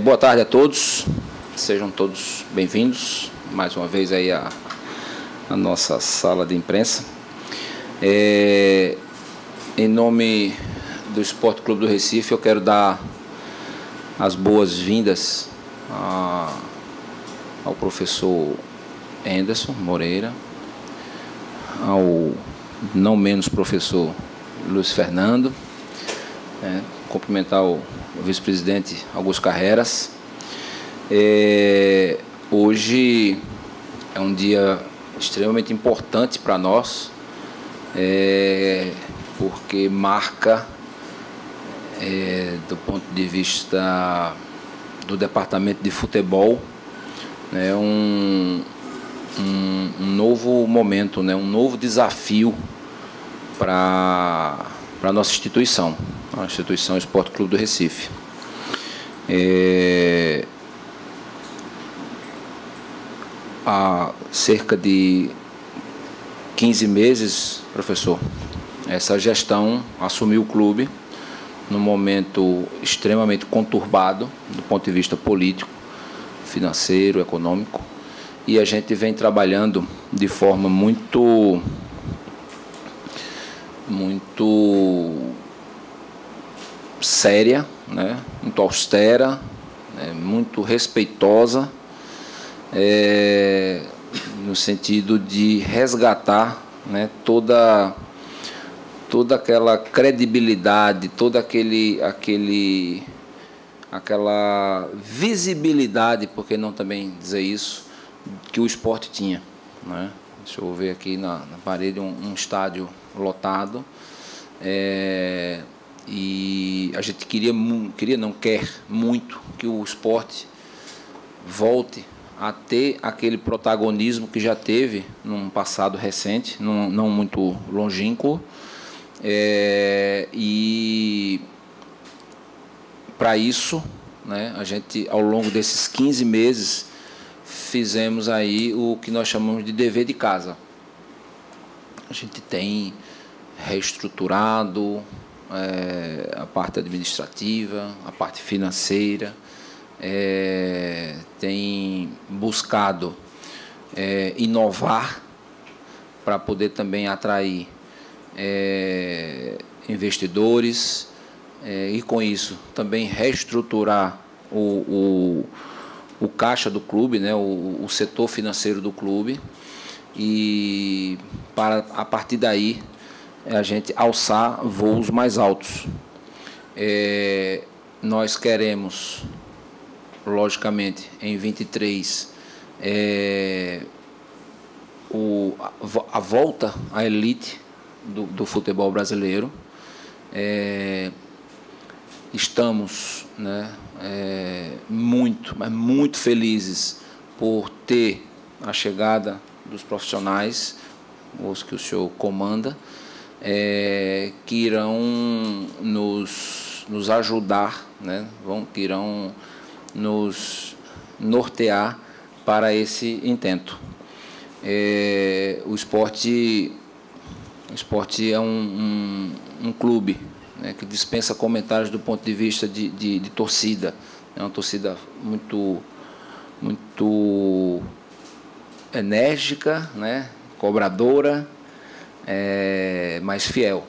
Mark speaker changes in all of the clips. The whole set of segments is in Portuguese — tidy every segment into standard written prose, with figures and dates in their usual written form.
Speaker 1: Boa tarde a todos, sejam todos bem-vindos mais uma vez aí à nossa sala de imprensa. Em nome do Esporte Clube do Recife, eu quero dar as boas-vindas ao professor Anderson Moreira, ao não menos professor Luiz Fernando, cumprimentar o vice-presidente Augusto Carreras. Hoje é um dia extremamente importante para nós, porque marca, do ponto de vista do departamento de futebol, um novo momento, um novo desafio para a nossa instituição, a instituição Esporte Clube do Recife. Há cerca de 15 meses, professor, essa gestão assumiu o clube num momento extremamente conturbado do ponto de vista político, financeiro, econômico, e a gente vem trabalhando de forma muito séria, muito austera, muito respeitosa, no sentido de resgatar, toda aquela credibilidade, toda aquela visibilidade, por que não também dizer isso, que o esporte tinha. Deixa eu ver aqui na parede um estádio lotado, e a gente quer muito que o esporte volte a ter aquele protagonismo que já teve num passado recente, não muito longínquo, e para isso, a gente, ao longo desses 15 meses, fizemos aí o que nós chamamos de dever de casa. A gente tem reestruturado a parte administrativa, a parte financeira, tem buscado inovar para poder também atrair investidores, e com isso também reestruturar o caixa do clube, o setor financeiro do clube, e para a partir daí a gente alçar voos mais altos. Nós queremos, logicamente, em 23, a volta à elite do futebol brasileiro. Estamos muito felizes por ter a chegada dos profissionais, os que o senhor comanda, que irão nos ajudar, que irão nos nortear para esse intento. O esporte é um clube que dispensa comentários do ponto de vista de torcida. É uma torcida muito enérgica, cobradora, mas fiel.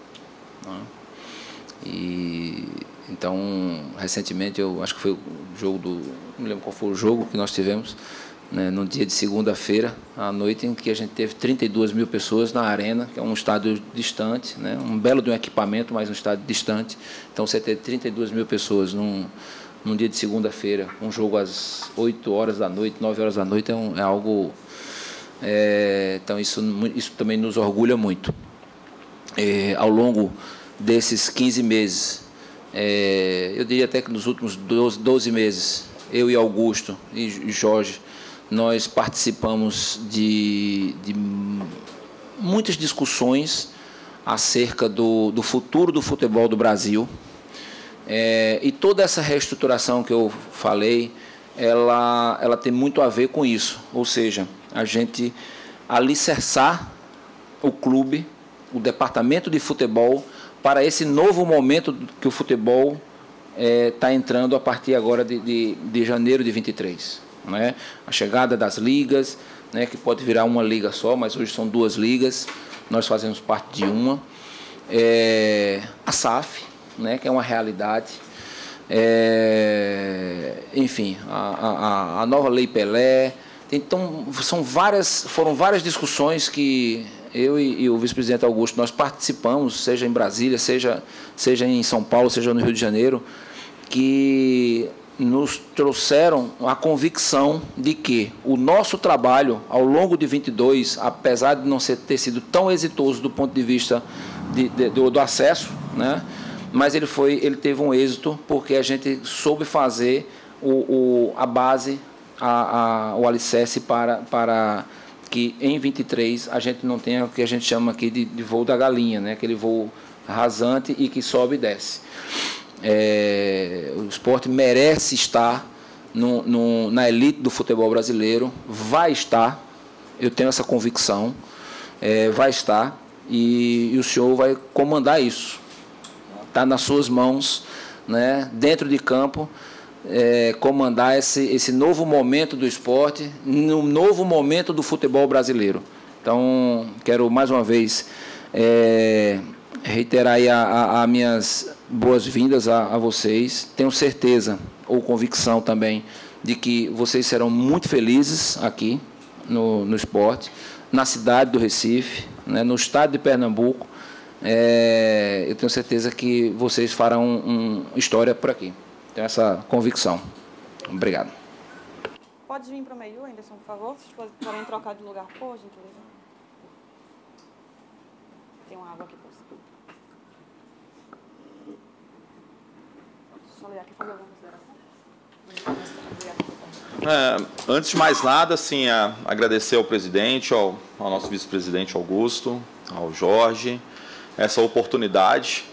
Speaker 1: E então, recentemente, eu acho que foi o jogo não me lembro qual foi o jogo que nós tivemos, no dia de segunda-feira à noite, em que a gente teve 32 mil pessoas na Arena, que é um estádio distante, um belo de um equipamento, mas um estádio distante. Então, você ter 32 mil pessoas num dia de segunda-feira, um jogo às 8 horas da noite, 9 horas da noite, é algo... então, isso também nos orgulha muito. Ao longo desses 15 meses, eu diria até que nos últimos 12 meses, eu e Augusto e Jorge, nós participamos de muitas discussões acerca do futuro do futebol do Brasil. E toda essa reestruturação que eu falei, ela tem muito a ver com isso. Ou seja, a gente alicerçar o clube, o departamento de futebol, para esse novo momento que o futebol está entrando a partir agora de janeiro de 23. Né? A chegada das ligas, né, que pode virar uma liga só, mas hoje são 2 ligas, nós fazemos parte de uma. A SAF, né, que é uma realidade. Enfim, a nova Lei Pelé. Então, foram várias discussões que eu e o vice-presidente Augusto, nós participamos, seja em Brasília, seja em São Paulo, seja no Rio de Janeiro, que nos trouxeram a convicção de que o nosso trabalho, ao longo de 22, apesar de não ter sido tão exitoso do ponto de vista do acesso, né, mas ele teve um êxito porque a gente soube fazer a base, o alicerce para que em 23 a gente não tenha o que a gente chama aqui de voo da galinha, né, aquele voo rasante e que sobe e desce. O esporte merece estar na elite do futebol brasileiro, vai estar, eu tenho essa convicção, vai estar, e o senhor vai comandar isso. Está nas suas mãos, né, dentro de campo, comandar esse novo momento do esporte, no novo momento do futebol brasileiro. Então, quero mais uma vez reiterar aí as minhas boas-vindas a vocês. Tenho certeza, ou convicção também, de que vocês serão muito felizes aqui no esporte, na cidade do Recife, né, no estado de Pernambuco. Eu tenho certeza que vocês farão história por aqui. Tenho essa convicção. Obrigado.
Speaker 2: Pode vir para o meio, Anderson, por favor? Se vocês podem trocar de lugar, por gentileza. Tem uma água aqui para você. Deixa eu ler aqui, fazer alguma consideração.
Speaker 3: Antes de mais nada, assim, agradecer ao presidente, ao nosso vice-presidente Augusto, ao Jorge, essa oportunidade.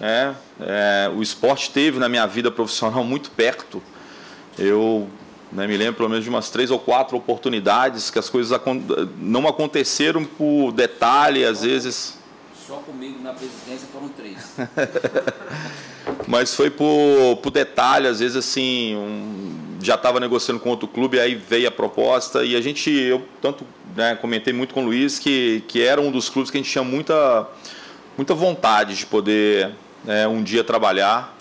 Speaker 3: O esporte teve na minha vida profissional muito perto. Eu me lembro pelo menos de umas 3 ou 4 oportunidades que as coisas não aconteceram por detalhe, às vezes.
Speaker 1: Só comigo na presidência foram 3.
Speaker 3: Mas foi por detalhe, às vezes assim, já estava negociando com outro clube, aí veio a proposta e eu tanto comentei muito com o Luiz que era um dos clubes que a gente tinha muita vontade de poder um dia trabalhar,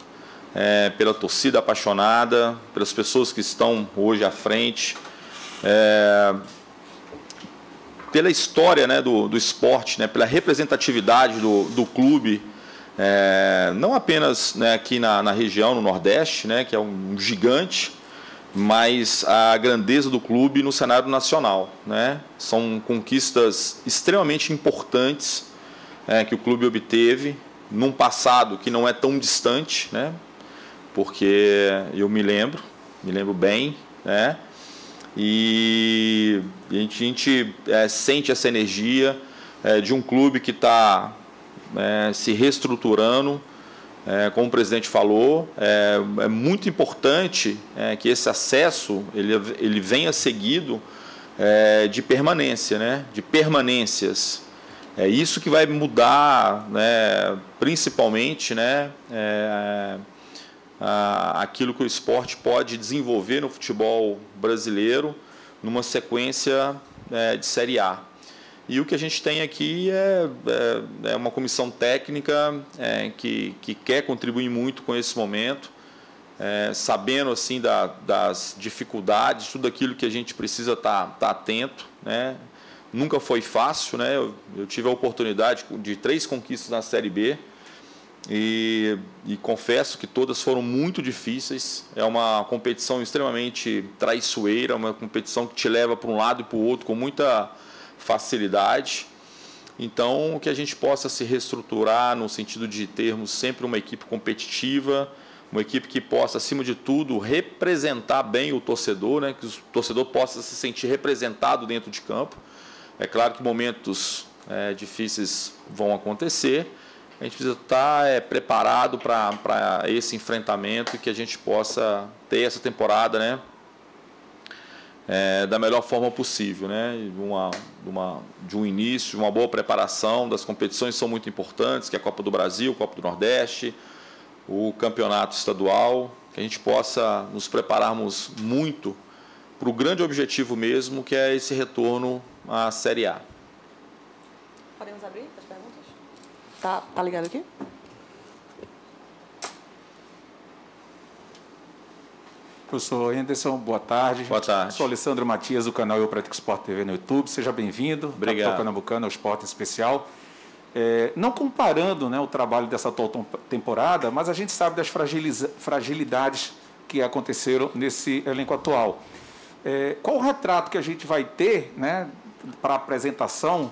Speaker 3: pela torcida apaixonada, pelas pessoas que estão hoje à frente, pela história do esporte, pela representatividade do clube, não apenas aqui na região, no Nordeste, que é um gigante, mas a grandeza do clube no cenário nacional. São conquistas extremamente importantes que o clube obteve num passado que não é tão distante, porque eu me lembro bem, e a gente sente essa energia de um clube que está se reestruturando, como o presidente falou. É muito importante que esse acesso ele venha seguido de permanência, de permanências. É isso que vai mudar, principalmente, aquilo que o esporte pode desenvolver no futebol brasileiro numa sequência de Série A. E o que a gente tem aqui é uma comissão técnica que quer contribuir muito com esse momento, sabendo assim das dificuldades, tudo aquilo que a gente precisa estar atento. Nunca foi fácil, eu tive a oportunidade de 3 conquistas na Série B e confesso que todas foram muito difíceis. É uma competição extremamente traiçoeira, uma competição que te leva para um lado e para o outro com muita facilidade. Então, que a gente possa se reestruturar no sentido de termos sempre uma equipe competitiva, uma equipe que possa, acima de tudo, representar bem o torcedor, que o torcedor possa se sentir representado dentro de campo. É claro que momentos difíceis vão acontecer, a gente precisa estar preparado para esse enfrentamento e que a gente possa ter essa temporada da melhor forma possível, de um início, uma boa preparação. Das competições são muito importantes, que é a Copa do Brasil, a Copa do Nordeste, o campeonato estadual, que a gente possa nos prepararmos muito para o grande objetivo mesmo, que é esse retorno à Série A.
Speaker 2: Podemos abrir as perguntas? Tá ligado aqui?
Speaker 4: Professor Anderson, boa tarde.
Speaker 3: Boa tarde.
Speaker 4: Sou Alessandro Matias, do canal Eu Pratico Esporte TV no YouTube. Seja bem-vindo.
Speaker 3: Obrigado.
Speaker 4: Capital Pernambucano, ao Esporte Especial. Não comparando, né, o trabalho dessa atual temporada, mas a gente sabe das fragilidades que aconteceram nesse elenco atual. Qual o retrato que a gente vai ter, né, para a apresentação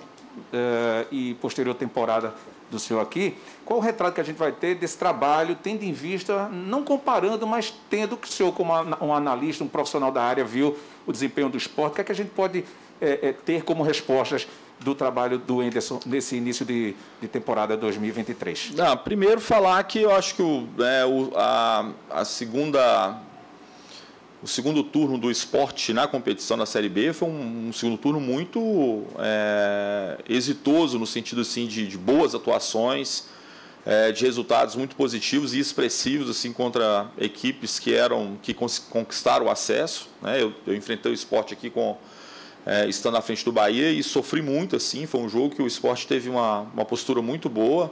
Speaker 4: e posterior temporada do senhor aqui? Qual o retrato que a gente vai ter desse trabalho, tendo em vista, não comparando, mas tendo que o senhor, como um analista, um profissional da área, viu o desempenho do esporte, o que é que a gente pode ter como respostas do trabalho do Anderson nesse início de temporada 2023?
Speaker 3: Primeiro falar que eu acho que o segundo turno do esporte na competição da Série B foi um segundo turno muito exitoso, no sentido assim, de boas atuações, de resultados muito positivos e expressivos assim, contra equipes que conquistaram o acesso, né? Eu enfrentei o esporte aqui estando à frente do Bahia e sofri muito. Assim, foi um jogo que o esporte teve uma postura muito boa.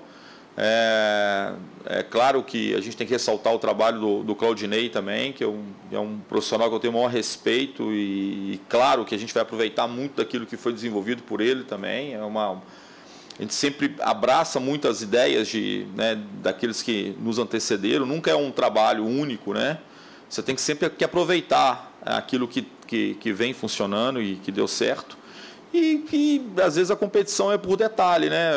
Speaker 3: É claro que a gente tem que ressaltar o trabalho do Claudinei também, que é um profissional que eu tenho o maior respeito e claro que a gente vai aproveitar muito daquilo que foi desenvolvido por ele também. A gente sempre abraça muitas ideias daqueles que nos antecederam. Nunca é um trabalho único, né? Você tem que sempre aproveitar aquilo que vem funcionando e que deu certo. E às vezes a competição é por detalhe, né?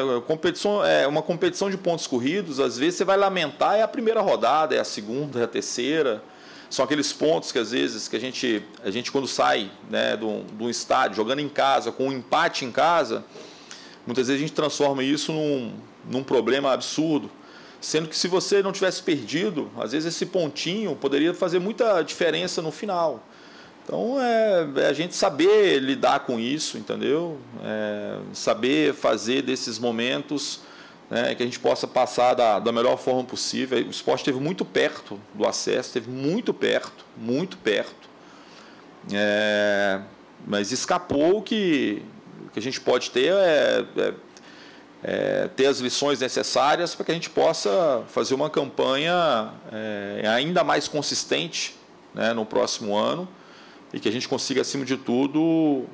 Speaker 3: Uma competição de pontos corridos, às vezes você vai lamentar, é a primeira rodada, é a segunda, é a terceira. São aqueles pontos que às vezes que a gente quando sai, né, de um estádio, jogando em casa, com um empate em casa, muitas vezes a gente transforma isso num problema absurdo. Sendo que se você não tivesse perdido, às vezes esse pontinho poderia fazer muita diferença no final. Então, a gente saber lidar com isso, entendeu? Saber fazer desses momentos, né, que a gente possa passar da melhor forma possível. O esporte esteve muito perto do acesso, esteve muito perto, muito perto. Mas escapou. O que a gente pode ter ter as lições necessárias para que a gente possa fazer uma campanha ainda mais consistente, né, no próximo ano, e que a gente consiga, acima de tudo,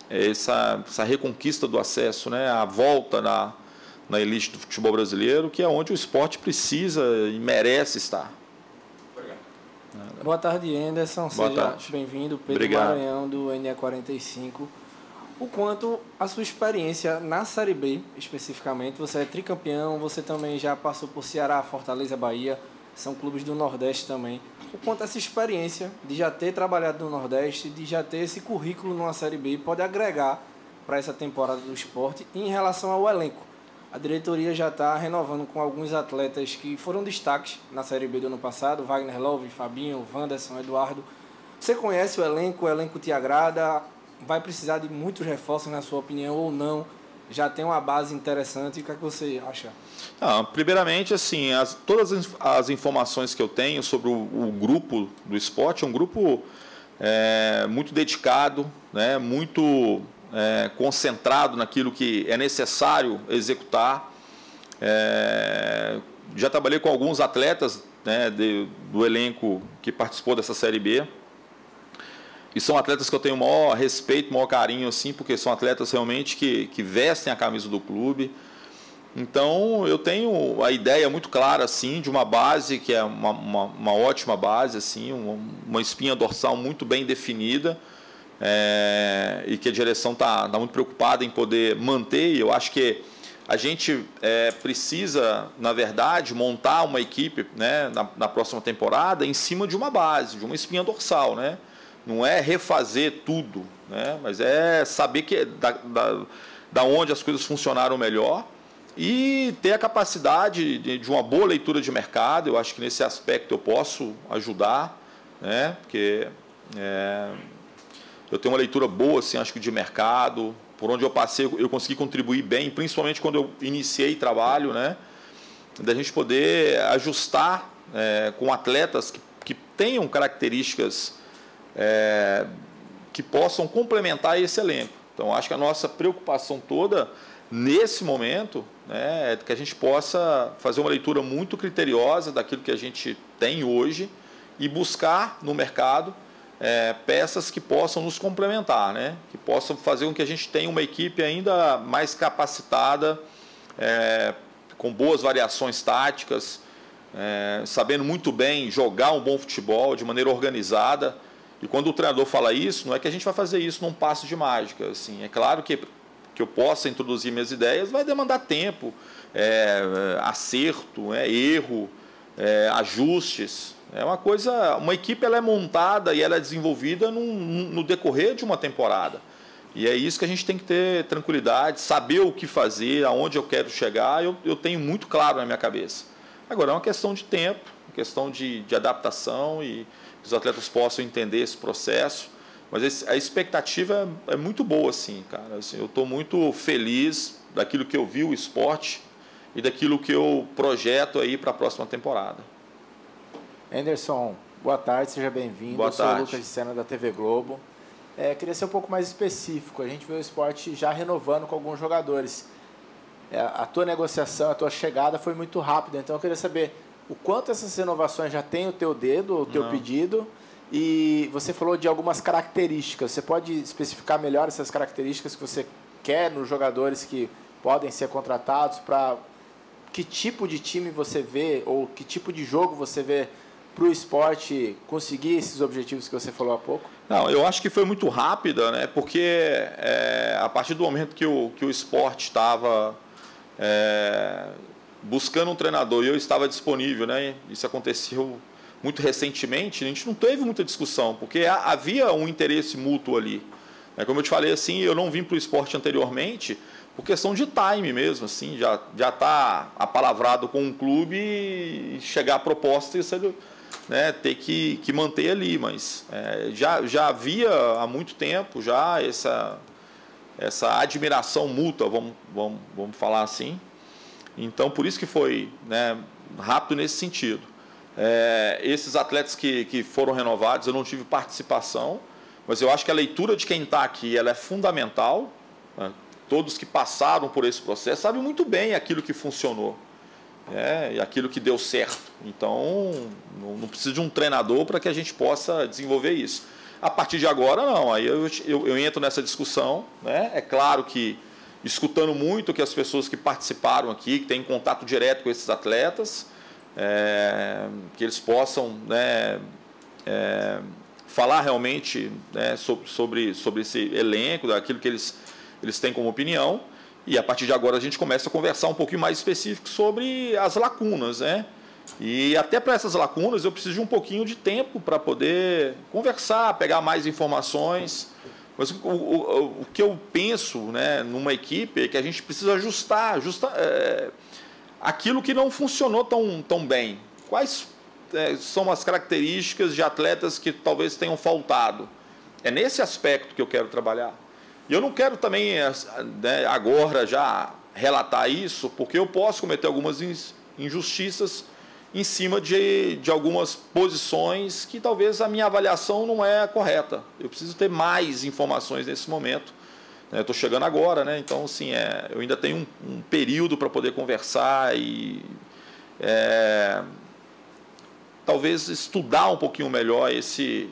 Speaker 3: essa reconquista do acesso, né, a volta na elite do futebol brasileiro, que é onde o esporte precisa e merece estar.
Speaker 5: Obrigado. Boa tarde, Anderson. Seja bem-vindo. Pedro
Speaker 3: Obrigado.
Speaker 5: Maranhão, do NE45. O quanto a sua experiência na Série B, especificamente, você é tricampeão, você também já passou por Ceará, Fortaleza, Bahia, são clubes do Nordeste também. O quanto essa experiência de já ter trabalhado no Nordeste, de já ter esse currículo numa Série B, pode agregar para essa temporada do esporte. E em relação ao elenco, a diretoria já está renovando com alguns atletas que foram destaques na Série B do ano passado, Wagner Love, Fabinho, Wanderson, Eduardo. Você conhece o elenco te agrada? Vai precisar de muitos reforços, na sua opinião, ou não? Já tem uma base interessante. O que é que você acha?
Speaker 3: Primeiramente, assim, todas as informações que eu tenho sobre o grupo do esporte é um grupo muito dedicado, né, muito concentrado naquilo que é necessário executar. Já trabalhei com alguns atletas, né, do elenco que participou dessa Série B. E são atletas que eu tenho o maior respeito, o maior carinho, assim, porque são atletas realmente que vestem a camisa do clube. Então, eu tenho a ideia muito clara, assim, de uma base que é uma ótima base, assim, uma espinha dorsal muito bem definida, e que a direção está muito preocupada em poder manter. E eu acho que a gente precisa, na verdade, montar uma equipe, né, na próxima temporada em cima de uma base, de uma espinha dorsal, né? Não é refazer tudo, né? Mas é saber da onde as coisas funcionaram melhor e ter a capacidade de uma boa leitura de mercado. Eu acho que nesse aspecto eu posso ajudar, né? Porque eu tenho uma leitura boa, assim, acho que de mercado. Por onde eu passei, eu consegui contribuir bem, principalmente quando eu iniciei trabalho, né? Da gente poder ajustar, com atletas que tenham características que possam complementar esse elenco. Então, acho que a nossa preocupação toda, nesse momento, é que a gente possa fazer uma leitura muito criteriosa daquilo que a gente tem hoje e buscar no mercado peças que possam nos complementar, né? Que possam fazer com que a gente tenha uma equipe ainda mais capacitada, com boas variações táticas, sabendo muito bem jogar um bom futebol de maneira organizada. E quando o treinador fala isso, não é que a gente vai fazer isso num passo de mágica. Assim. É claro que eu possa introduzir minhas ideias, vai demandar tempo, acerto, erro, ajustes. Uma equipe ela é montada e ela é desenvolvida no decorrer de uma temporada. E é isso que a gente tem que ter tranquilidade, saber o que fazer, aonde eu quero chegar, eu tenho muito claro na minha cabeça. Agora, é uma questão de tempo, uma questão de adaptação e que os atletas possam entender esse processo. Mas a expectativa é muito boa, assim, cara. Assim, eu estou muito feliz daquilo que eu vi o esporte e daquilo que eu projeto aí para a próxima temporada.
Speaker 6: Anderson, boa tarde, seja bem-vindo.
Speaker 3: Boa tarde.
Speaker 6: Eu sou o Lucas de Sena da TV Globo. Queria ser um pouco mais específico. A gente vê o esporte já renovando com alguns jogadores. A tua negociação, a tua chegada foi muito rápida, então eu queria saber o quanto essas renovações já têm o teu dedo, o teu pedido, e você falou de algumas características. Você pode especificar melhor essas características que você quer nos jogadores que podem ser contratados, para que tipo de time você vê, ou que tipo de jogo você vê para o esporte conseguir esses objetivos que você falou há pouco?
Speaker 3: Não, eu acho que foi muito rápida, né? Porque a partir do momento que o esporte estava buscando um treinador e eu estava disponível, né? Isso aconteceu muito recentemente, a gente não teve muita discussão, porque havia um interesse mútuo ali. Como eu te falei, assim, eu não vim para o esporte anteriormente por questão de time mesmo, assim, já está apalavrado com um clube e chegar a proposta e você, né, ter que manter ali, mas já havia há muito tempo já essa admiração mútua, vamos falar assim. Então, por isso que foi, né, rápido nesse sentido. Esses atletas que foram renovados, eu não tive participação, mas eu acho que a leitura de quem está aqui ela é fundamental. Né? Todos que passaram por esse processo sabem muito bem aquilo que funcionou, e aquilo que deu certo. Então, não precisa de um treinador para que a gente possa desenvolver isso. A partir de agora, não. Aí eu entro nessa discussão. Né? É claro que escutando muito que as pessoas que participaram aqui, que têm contato direto com esses atletas, que eles possam, né, falar realmente, né, sobre esse elenco, daquilo que eles têm como opinião, e a partir de agora a gente começa a conversar um pouquinho mais específico sobre as lacunas, né? E até para essas lacunas eu preciso de um pouquinho de tempo para poder conversar, pegar mais informações. Mas o que eu penso, né, numa equipe é que a gente precisa ajustar aquilo que não funcionou tão bem. Quais são as características de atletas que talvez tenham faltado? É nesse aspecto que eu quero trabalhar. E eu não quero também, né, agora já relatar isso, porque eu posso cometer algumas injustiças em cima de algumas posições que talvez a minha avaliação não é correta. Eu preciso ter mais informações nesse momento. Eu estou chegando agora, né? Então, assim, eu ainda tenho um período para poder conversar e talvez estudar um pouquinho melhor esse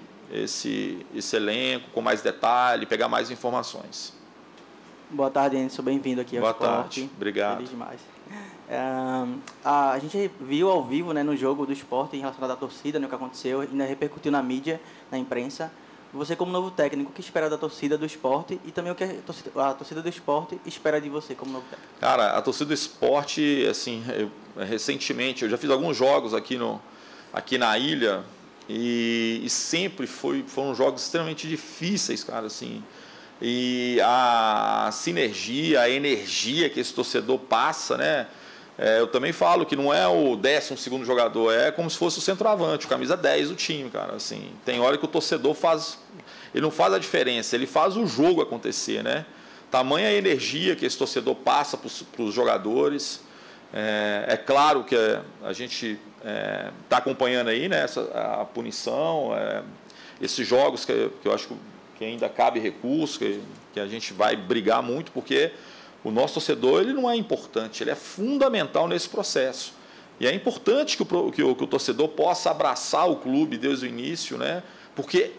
Speaker 3: elenco, com mais detalhe, pegar mais informações.
Speaker 7: Boa tarde, Anderson. Bem-vindo aqui ao
Speaker 3: Boa
Speaker 7: Esporte.
Speaker 3: Tarde. Obrigado.
Speaker 7: Feliz demais. A gente viu ao vivo, né, no jogo do Sport em relação à torcida, né, o que aconteceu, ainda repercutiu na mídia, na imprensa. Você, como novo técnico, o que espera da torcida do Sport e também o que a torcida do Sport espera de você como novo técnico? Cara,
Speaker 3: a torcida do Sport, assim, recentemente, eu já fiz alguns jogos aqui na ilha e sempre foram jogos extremamente difíceis, cara, assim. E a sinergia, a energia que esse torcedor passa, né? Eu também falo que não é o 12º jogador, é como se fosse o centroavante, o camisa 10 do time, cara. Assim, tem hora que o torcedor ele não faz a diferença, ele faz o jogo acontecer, né? Tamanha energia que esse torcedor passa para os jogadores. É claro que a gente está acompanhando aí, né, a punição, esses jogos que eu acho que ainda cabe recurso, que a gente vai brigar muito, porque o nosso torcedor ele não é importante, ele é fundamental nesse processo. E é importante que o torcedor possa abraçar o clube desde o início, né? Porque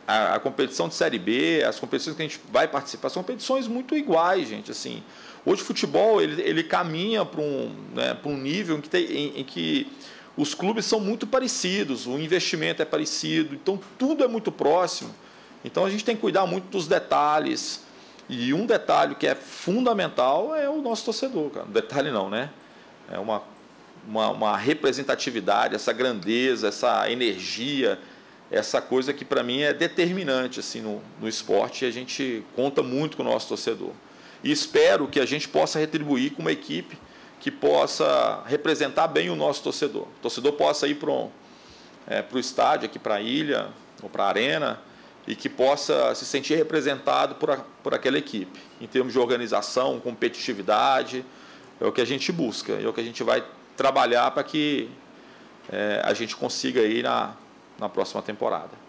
Speaker 3: a competição de Série B, as competições que a gente vai participar, são competições muito iguais, gente. Assim, hoje o futebol ele caminha para um nível em que os clubes são muito parecidos, o investimento é parecido, então tudo é muito próximo. Então a gente tem que cuidar muito dos detalhes. E um detalhe que é fundamental é o nosso torcedor, cara. Um detalhe não, né? É uma representatividade, essa grandeza, essa energia, essa coisa que para mim é determinante assim, no esporte, e a gente conta muito com o nosso torcedor. E espero que a gente possa retribuir com uma equipe que possa representar bem o nosso torcedor. O torcedor possa ir para o estádio, aqui para a ilha, ou para a arena, e que possa se sentir representado por aquela equipe, em termos de organização, competitividade, é o que a gente busca, é o que a gente vai trabalhar para que a gente consiga ir na próxima temporada.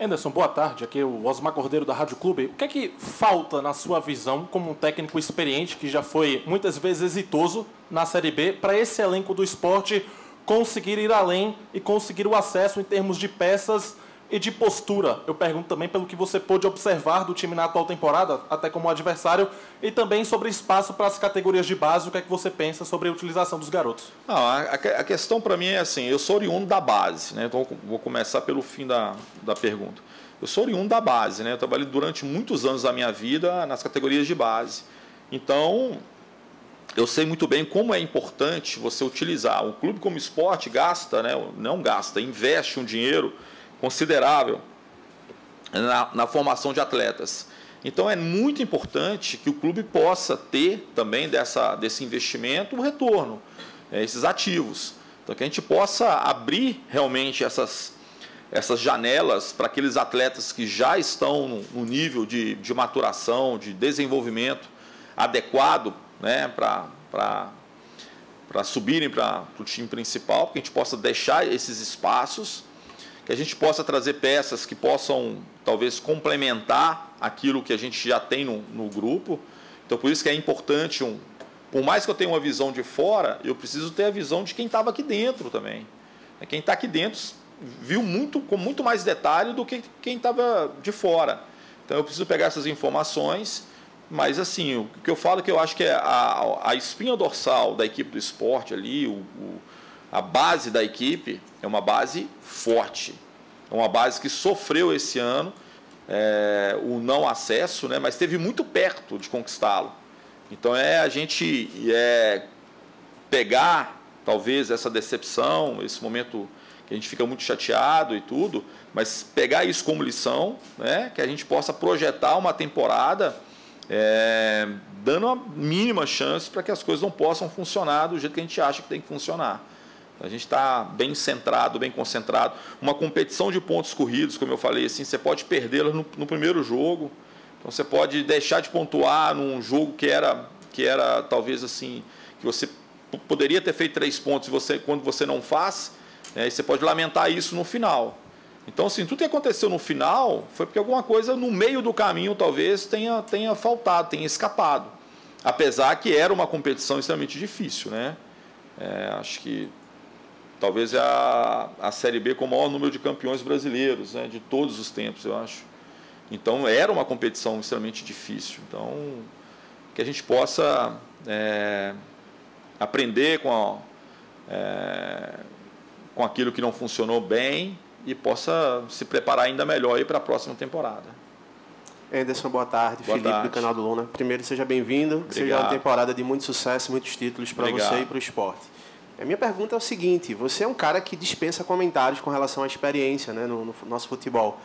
Speaker 8: Anderson, boa tarde, aqui é o Osmar Cordeiro da Rádio Clube. O que é que falta na sua visão, como um técnico experiente, que já foi muitas vezes exitoso na Série B, para esse elenco do esporte conseguir ir além e conseguir o acesso em termos de peças e de postura? Eu pergunto também pelo que você pôde observar do time na atual temporada, até como adversário, e também sobre espaço para as categorias de base. O que é que você pensa sobre a utilização dos garotos?
Speaker 3: Não, a questão para mim é assim, eu sou oriundo da base, né? Então vou começar pelo fim da pergunta. Eu sou oriundo da base, né? Eu trabalhei durante muitos anos da minha vida nas categorias de base. Então, eu sei muito bem como é importante você utilizar. Um clube como o Sport gasta, né? Não gasta, investe um dinheiro considerável na formação de atletas. Então é muito importante que o clube possa ter também desse investimento o retorno, esses ativos. Então que a gente possa abrir realmente essas janelas para aqueles atletas que já estão no nível de maturação, de desenvolvimento adequado, né, para subirem para o time principal, que a gente possa deixar esses espaços, que a gente possa trazer peças que possam, talvez, complementar aquilo que a gente já tem no grupo. Então, por isso que é importante, por mais que eu tenha uma visão de fora, eu preciso ter a visão de quem estava aqui dentro também. Quem está aqui dentro viu com muito mais detalhe do que quem estava de fora. Então, eu preciso pegar essas informações, mas, assim, o que eu falo é que eu acho que é a espinha dorsal da equipe do esporte ali, a base da equipe é uma base forte, é uma base que sofreu esse ano o não acesso, né, mas esteve muito perto de conquistá-lo. Então a gente pegar talvez essa decepção, esse momento que a gente fica muito chateado e tudo, mas pegar isso como lição, né, que a gente possa projetar uma temporada dando a mínima chance para que as coisas não possam funcionar do jeito que a gente acha que tem que funcionar. A gente está bem centrado, bem concentrado. Uma competição de pontos corridos, como eu falei, assim, você pode perdê-la no primeiro jogo. Então você pode deixar de pontuar num jogo que era talvez assim, que você poderia ter feito 3 pontos quando você não faz, e você pode lamentar isso no final. Então, assim, tudo que aconteceu no final foi porque alguma coisa no meio do caminho talvez tenha faltado, tenha escapado. Apesar que era uma competição extremamente difícil, né? Acho que talvez a Série B com o maior número de campeões brasileiros, né, de todos os tempos, eu acho. Então, era uma competição extremamente difícil. Então, que a gente possa aprender com aquilo que não funcionou bem e possa se preparar ainda melhor para a próxima temporada.
Speaker 9: Anderson, boa tarde.
Speaker 3: Boa
Speaker 9: Felipe,
Speaker 3: tarde.
Speaker 9: do canal do Luna. Primeiro, seja bem-vindo. Que seja uma temporada de muito sucesso, muitos títulos para você e para o esporte. A minha pergunta é o seguinte: você é um cara que dispensa comentários com relação à experiência, né, no nosso futebol.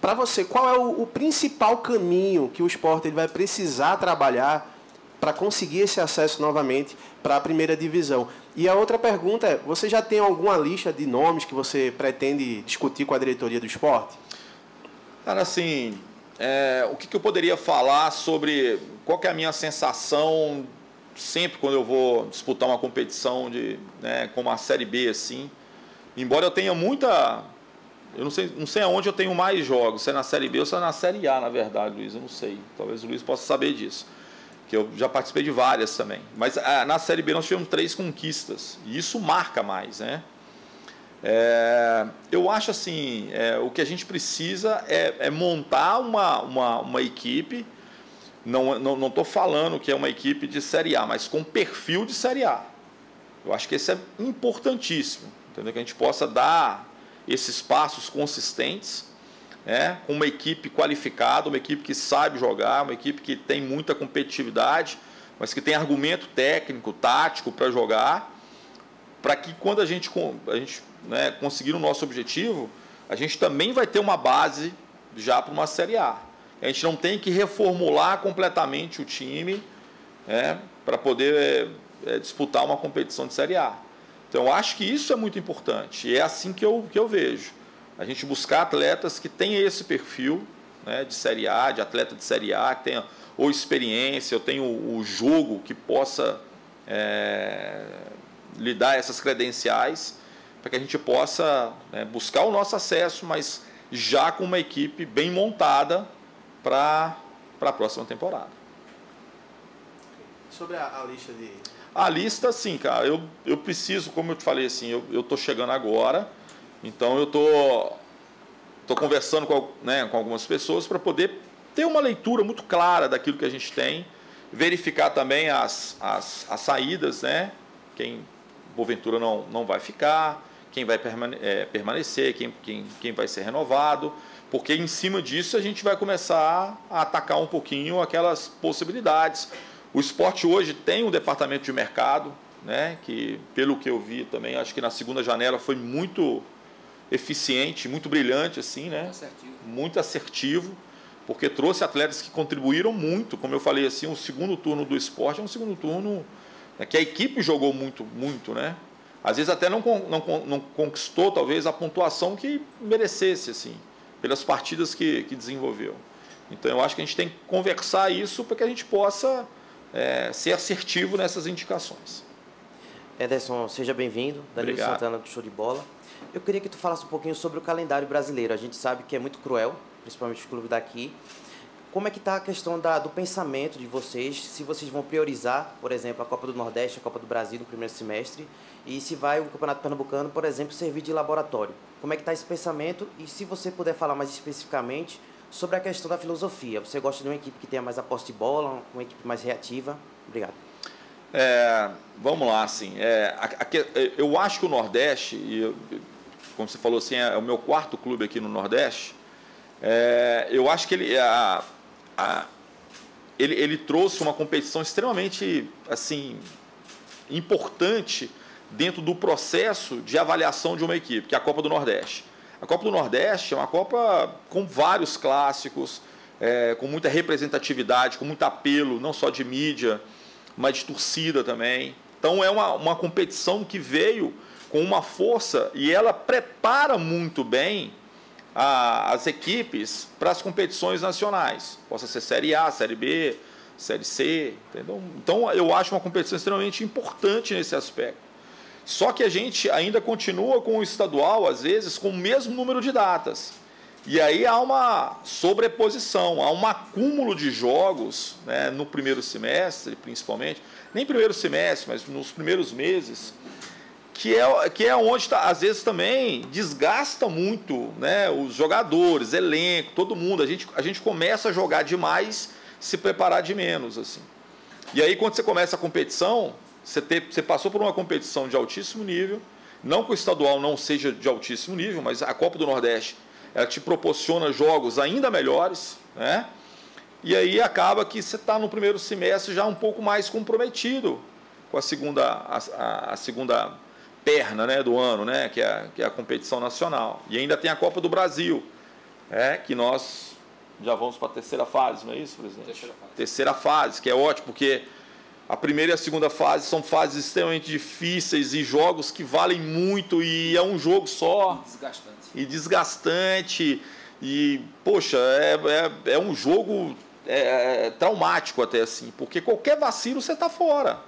Speaker 9: Para você, qual é o principal caminho que o esporte ele vai precisar trabalhar para conseguir esse acesso novamente para a primeira divisão? E a outra pergunta é: você já tem alguma lista de nomes que você pretende discutir com a diretoria do esporte?
Speaker 3: Cara, assim, o que eu poderia falar sobre qual que é a minha sensação sempre quando eu vou disputar uma competição como a Série B, assim. Embora eu tenha muita... Eu não sei aonde eu tenho mais jogos, se é na Série B ou se é na Série A, na verdade, Luiz, eu não sei. Talvez o Luiz possa saber disso, que eu já participei de várias também. Mas na Série B nós tivemos 3 conquistas, e isso marca mais, né? Eu acho assim, o que a gente precisa é montar uma equipe, não estou falando que é uma equipe de Série A, mas com perfil de Série A. Eu acho que isso é importantíssimo, entendeu? Que a gente possa dar esses passos consistentes, com uma equipe qualificada, uma equipe que sabe jogar, uma equipe que tem muita competitividade, mas que tem argumento técnico, tático para jogar, para que quando a gente conseguir o nosso objetivo, a gente também vai ter uma base já para uma Série A. A gente não tem que reformular completamente o time para poder disputar uma competição de Série A. Então, eu acho que isso é muito importante, e é assim que eu vejo. A gente buscar atletas que tenham esse perfil de Série A, de atleta de Série A, que tenha ou experiência, ou tenha o jogo que possa lhe dar essas credenciais, para que a gente possa buscar o nosso acesso, mas já com uma equipe bem montada para a próxima temporada.
Speaker 9: Sobre a lista de...
Speaker 3: A lista, sim, cara, eu preciso, como eu te falei, assim, eu estou chegando agora, então eu estou conversando com algumas pessoas para poder ter uma leitura muito clara daquilo que a gente tem, verificar também as saídas, quem porventura não vai ficar, quem vai permanecer, quem vai ser renovado, porque em cima disso a gente vai começar a atacar um pouquinho aquelas possibilidades. O esporte hoje tem um departamento de mercado, que pelo que eu vi também, acho que na segunda janela foi muito eficiente, muito brilhante, assim, muito assertivo, porque trouxe atletas que contribuíram muito. Como eu falei, assim, o segundo turno do esporte é um segundo turno que a equipe jogou muito, Às vezes até não conquistou, talvez, a pontuação que merecesse, assim, pelas partidas que desenvolveu. Então, eu acho que a gente tem que conversar isso para que a gente possa ser assertivo nessas indicações.
Speaker 10: Ederson, seja bem-vindo. Danilo Santana do Show de Bola. Eu queria que tu falasse um pouquinho sobre o calendário brasileiro. A gente sabe que é muito cruel, principalmente os clubes daqui. Como é que está a questão do pensamento de vocês? Se vocês vão priorizar, por exemplo, a Copa do Nordeste, a Copa do Brasil no primeiro semestre, e se vai o Campeonato Pernambucano, por exemplo, servir de laboratório. Como é que está esse pensamento? E se você puder falar mais especificamente sobre a questão da filosofia. Você gosta de uma equipe que tenha mais a posse de bola, uma equipe mais reativa? Obrigado.
Speaker 3: Vamos lá, assim. Eu acho que o Nordeste, como você falou assim, é o meu 4º clube aqui no Nordeste. Eu acho que ele trouxe uma competição extremamente assim, importante dentro do processo de avaliação de uma equipe, que é a Copa do Nordeste. A Copa do Nordeste é uma Copa com vários clássicos, com muita representatividade, com muito apelo, não só de mídia, mas de torcida também. Então é uma competição que veio com uma força e ela prepara muito bem as equipes para as competições nacionais. Possa ser Série A, Série B, Série C. Entendeu? Então eu acho uma competição extremamente importante nesse aspecto. Só que a gente ainda continua com o estadual, às vezes, com o mesmo número de datas. E aí há uma sobreposição, há um acúmulo de jogos, no primeiro semestre, principalmente. Nem primeiro semestre, mas nos primeiros meses, que é onde, às vezes, também desgasta muito os jogadores, elenco, todo mundo. A gente começa a jogar demais, se preparar de menos. Assim. E aí, quando você começa a competição... Você passou por uma competição de altíssimo nível, não que o estadual não seja de altíssimo nível, mas a Copa do Nordeste ela te proporciona jogos ainda melhores, e aí acaba que você está no primeiro semestre já um pouco mais comprometido com a segunda perna do ano, que é a competição nacional. E ainda tem a Copa do Brasil, que nós já vamos para a terceira fase, não é isso, presidente? Terceira fase, que é ótimo, porque... A primeira e a segunda fase são fases extremamente difíceis e jogos que valem muito e é um jogo só. Desgastante. E, poxa, é um jogo traumático até assim, porque qualquer vacilo você está fora.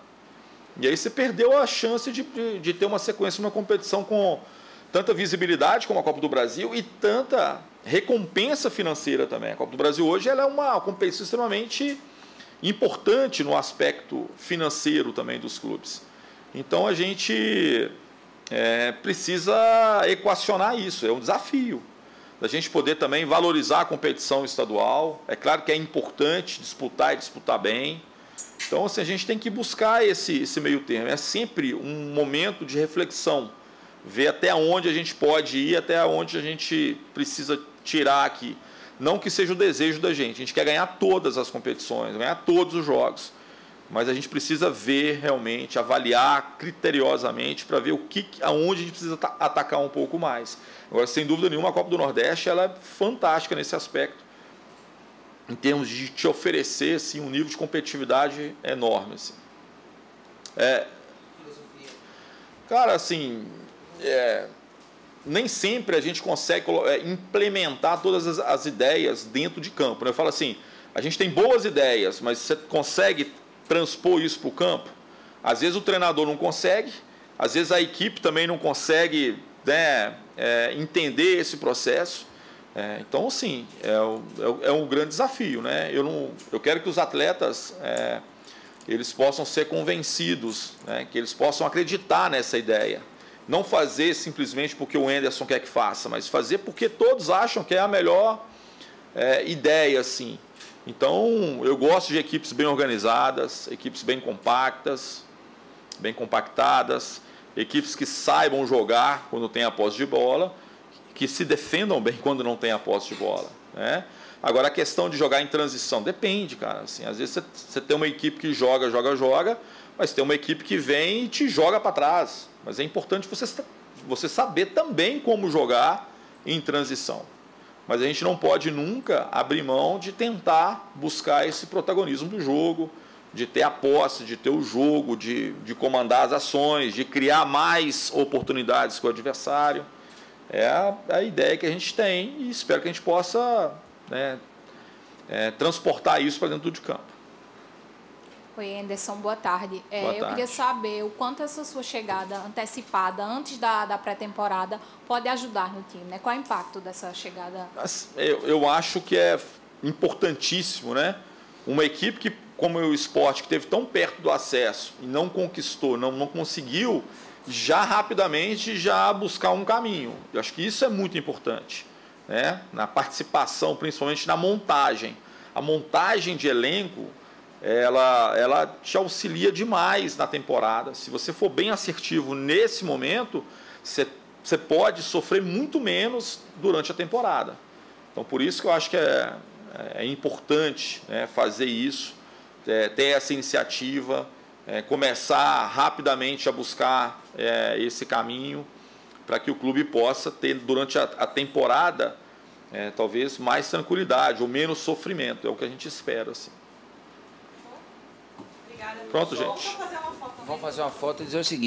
Speaker 3: E aí você perdeu a chance de ter uma sequência, uma competição com tanta visibilidade como a Copa do Brasil e tanta recompensa financeira também. A Copa do Brasil hoje ela é uma competição extremamente importante no aspecto financeiro também dos clubes. Então a gente precisa equacionar isso, é um desafio. Da gente poder também valorizar a competição estadual. É claro que é importante disputar e disputar bem. Então assim, a gente tem que buscar esse meio termo. É sempre um momento de reflexão. Ver até onde a gente pode ir, até onde a gente precisa tirar aqui. Não que seja o desejo da gente. A gente quer ganhar todas as competições, ganhar todos os jogos. Mas a gente precisa ver realmente, avaliar criteriosamente para ver aonde a gente precisa atacar um pouco mais. Agora, sem dúvida nenhuma, a Copa do Nordeste ela é fantástica nesse aspecto, em termos de te oferecer assim, um nível de competitividade enorme. Assim. Cara, assim, nem sempre a gente consegue implementar todas as ideias dentro de campo. Né? Eu falo assim, a gente tem boas ideias, mas você consegue transpor isso para o campo? Às vezes o treinador não consegue, às vezes a equipe também não consegue entender esse processo. Então, sim, é um grande desafio. Né? Eu quero que os atletas eles possam ser convencidos, né? Que eles possam acreditar nessa ideia. Não fazer simplesmente porque o Anderson quer que faça, mas fazer porque todos acham que é a melhor ideia. Assim. Então, eu gosto de equipes bem organizadas, equipes bem compactas, bem compactadas, equipes que saibam jogar quando tem a posse de bola, que se defendam bem quando não tem a posse de bola. Né? Agora, a questão de jogar em transição, depende, cara. Assim, às vezes você tem uma equipe que joga, mas tem uma equipe que vem e te joga para trás. Mas é importante você saber também como jogar em transição. Mas a gente não pode nunca abrir mão de tentar buscar esse protagonismo do jogo, de ter a posse, de ter o jogo, de comandar as ações, de criar mais oportunidades com o adversário. É a ideia que a gente tem e espero que a gente possa transportar isso para dentro de campo.
Speaker 11: Oi, Anderson, boa tarde.
Speaker 3: Boa tarde.
Speaker 11: Eu queria saber o quanto essa sua chegada antecipada, antes da pré-temporada, pode ajudar no time, né? Qual é o impacto dessa chegada?
Speaker 3: Eu acho que é importantíssimo, né? Uma equipe que, como o Sport, que esteve tão perto do acesso e não conquistou, não conseguiu, já rapidamente já buscar um caminho. Eu acho que isso é muito importante, né? Na participação, principalmente na montagem. A montagem de elenco, ela te auxilia demais na temporada. Se você for bem assertivo nesse momento, você pode sofrer muito menos durante a temporada. Então, por isso que eu acho que é importante, né, fazer isso, ter essa iniciativa, começar rapidamente a buscar esse caminho para que o clube possa ter, durante a temporada, talvez mais tranquilidade ou menos sofrimento. É o que a gente espera. Assim.
Speaker 2: Obrigada.
Speaker 3: Pronto, gente.
Speaker 1: Vamos fazer uma foto e dizer o seguinte.